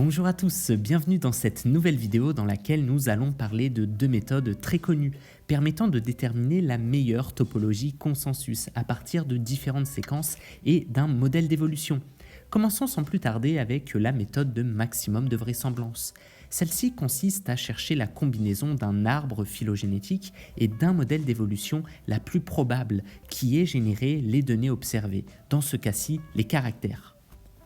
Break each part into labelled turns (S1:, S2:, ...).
S1: Bonjour à tous, bienvenue dans cette nouvelle vidéo dans laquelle nous allons parler de deux méthodes très connues permettant de déterminer la meilleure topologie consensus à partir de différentes séquences et d'un modèle d'évolution. Commençons sans plus tarder avec la méthode de maximum de vraisemblance. Celle-ci consiste à chercher la combinaison d'un arbre phylogénétique et d'un modèle d'évolution la plus probable qui ait généré les données observées, dans ce cas-ci les caractères.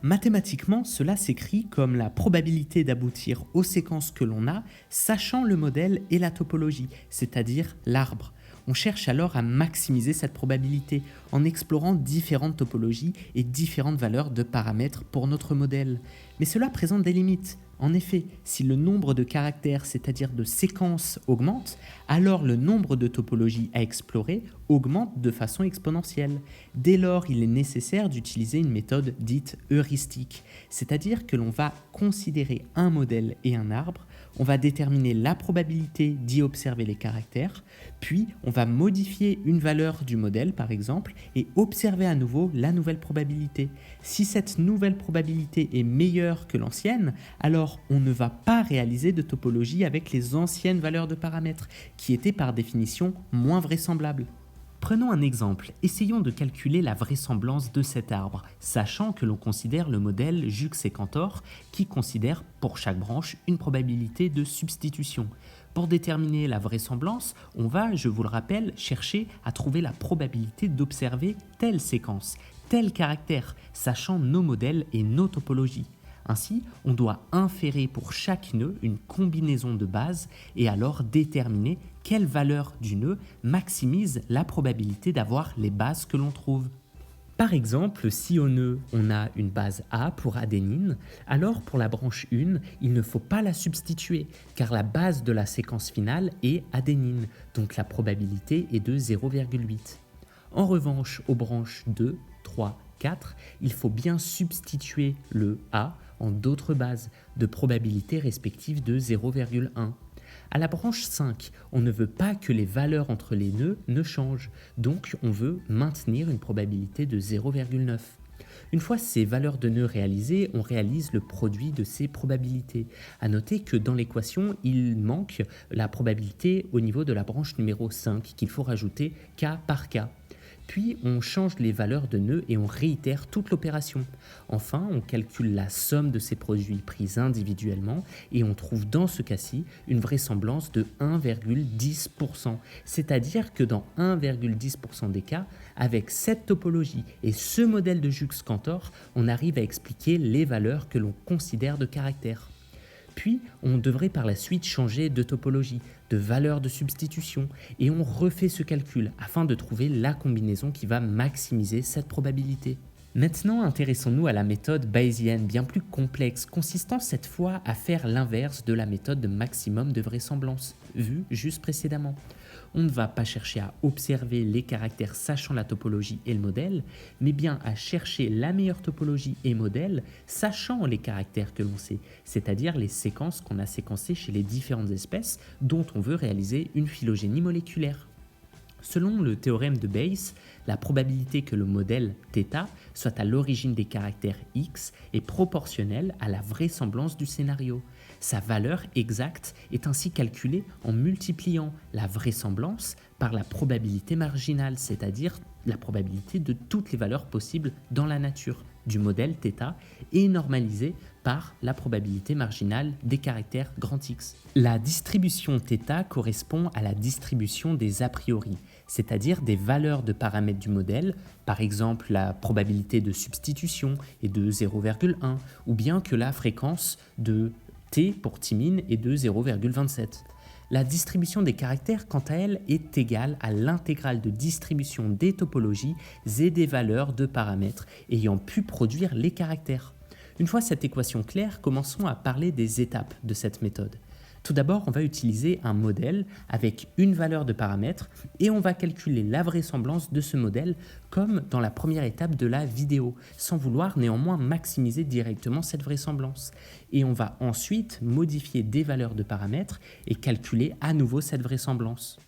S1: Mathématiquement, cela s'écrit comme la probabilité d'aboutir aux séquences que l'on a, sachant le modèle et la topologie, c'est-à-dire l'arbre. On cherche alors à maximiser cette probabilité en explorant différentes topologies et différentes valeurs de paramètres pour notre modèle. Mais cela présente des limites. En effet, si le nombre de caractères, c'est-à-dire de séquences, augmente, alors le nombre de topologies à explorer augmente de façon exponentielle. Dès lors, il est nécessaire d'utiliser une méthode dite heuristique, c'est-à-dire que l'on va considérer un modèle et un arbre, on va déterminer la probabilité d'y observer les caractères, puis on va modifier une valeur du modèle par exemple et observer à nouveau la nouvelle probabilité. Si cette nouvelle probabilité est meilleure que l'ancienne, alors on ne va pas réaliser de topologie avec les anciennes valeurs de paramètres qui étaient par définition moins vraisemblables. Prenons un exemple, essayons de calculer la vraisemblance de cet arbre, sachant que l'on considère le modèle Jux et Cantor qui considère pour chaque branche une probabilité de substitution. Pour déterminer la vraisemblance, on va, je vous le rappelle, chercher à trouver la probabilité d'observer telle séquence, tel caractère, sachant nos modèles et nos topologies. Ainsi, on doit inférer pour chaque nœud une combinaison de bases et alors déterminer quelle valeur du nœud maximise la probabilité d'avoir les bases que l'on trouve. Par exemple, si au nœud on a une base A pour adénine, alors pour la branche 1, il ne faut pas la substituer car la base de la séquence finale est adénine, donc la probabilité est de 0,8. En revanche, aux branches 2, 3, 4, il faut bien substituer le A en d'autres bases de probabilité respectives de 0,1. À la branche 5, on ne veut pas que les valeurs entre les nœuds ne changent, donc on veut maintenir une probabilité de 0,9. Une fois ces valeurs de nœuds réalisées, on réalise le produit de ces probabilités. À noter que dans l'équation, il manque la probabilité au niveau de la branche numéro 5 qu'il faut rajouter cas par cas. Puis on change les valeurs de nœuds et on réitère toute l'opération. Enfin, on calcule la somme de ces produits pris individuellement et on trouve dans ce cas-ci une vraisemblance de 1,10%. C'est-à-dire que dans 1,10% des cas, avec cette topologie et ce modèle de Jux-Cantor, on arrive à expliquer les valeurs que l'on considère de caractères. Puis, on devrait par la suite changer de topologie, de valeur de substitution, et on refait ce calcul afin de trouver la combinaison qui va maximiser cette probabilité. Maintenant, intéressons-nous à la méthode bayésienne bien plus complexe, consistant cette fois à faire l'inverse de la méthode de maximum de vraisemblance, vue juste précédemment. On ne va pas chercher à observer les caractères sachant la topologie et le modèle, mais bien à chercher la meilleure topologie et modèle sachant les caractères que l'on sait, c'est-à-dire les séquences qu'on a séquencées chez les différentes espèces dont on veut réaliser une phylogénie moléculaire. Selon le théorème de Bayes, la probabilité que le modèle θ soit à l'origine des caractères x est proportionnelle à la vraisemblance du scénario. Sa valeur exacte est ainsi calculée en multipliant la vraisemblance par la probabilité marginale, c'est-à-dire la probabilité de toutes les valeurs possibles dans la nature du modèle θ et normalisée par la probabilité marginale des caractères grand X. La distribution θ correspond à la distribution des a priori, c'est-à-dire des valeurs de paramètres du modèle, par exemple la probabilité de substitution est de 0,1 ou bien que la fréquence de t pour thymine est de 0,27. La distribution des caractères, quant à elle, est égale à l'intégrale de distribution des topologies et des valeurs de paramètres ayant pu produire les caractères. Une fois cette équation claire, commençons à parler des étapes de cette méthode. Tout d'abord, on va utiliser un modèle avec une valeur de paramètres et on va calculer la vraisemblance de ce modèle comme dans la première étape de la vidéo, sans vouloir néanmoins maximiser directement cette vraisemblance. Et on va ensuite modifier des valeurs de paramètres et calculer à nouveau cette vraisemblance.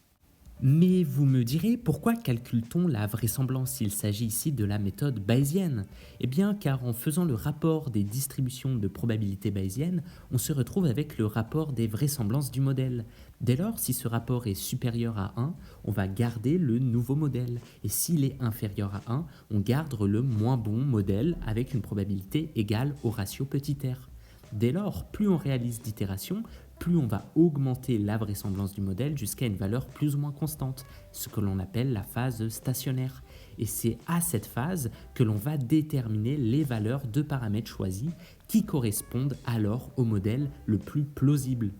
S1: Mais vous me direz, pourquoi calcule-t-on la vraisemblance? Il s'agit ici de la méthode bayésienne. Eh bien, car en faisant le rapport des distributions de probabilité bayésienne, on se retrouve avec le rapport des vraisemblances du modèle. Dès lors, si ce rapport est supérieur à 1, on va garder le nouveau modèle. Et s'il est inférieur à 1, on garde le moins bon modèle avec une probabilité égale au ratio petit r. Dès lors, plus on réalise d'itérations, plus on va augmenter la vraisemblance du modèle jusqu'à une valeur plus ou moins constante, ce que l'on appelle la phase stationnaire. Et c'est à cette phase que l'on va déterminer les valeurs de paramètres choisis qui correspondent alors au modèle le plus plausible.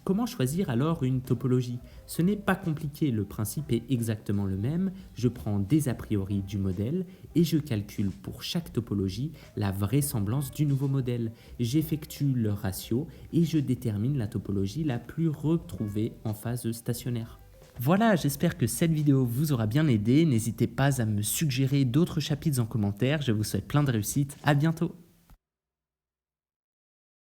S1: Comment choisir alors une topologie? Ce n'est pas compliqué, le principe est exactement le même. Je prends des a priori du modèle et je calcule pour chaque topologie la vraisemblance du nouveau modèle. J'effectue leur ratio et je détermine la topologie la plus retrouvée en phase stationnaire. Voilà, j'espère que cette vidéo vous aura bien aidé. N'hésitez pas à me suggérer d'autres chapitres en commentaire. Je vous souhaite plein de réussite. À bientôt.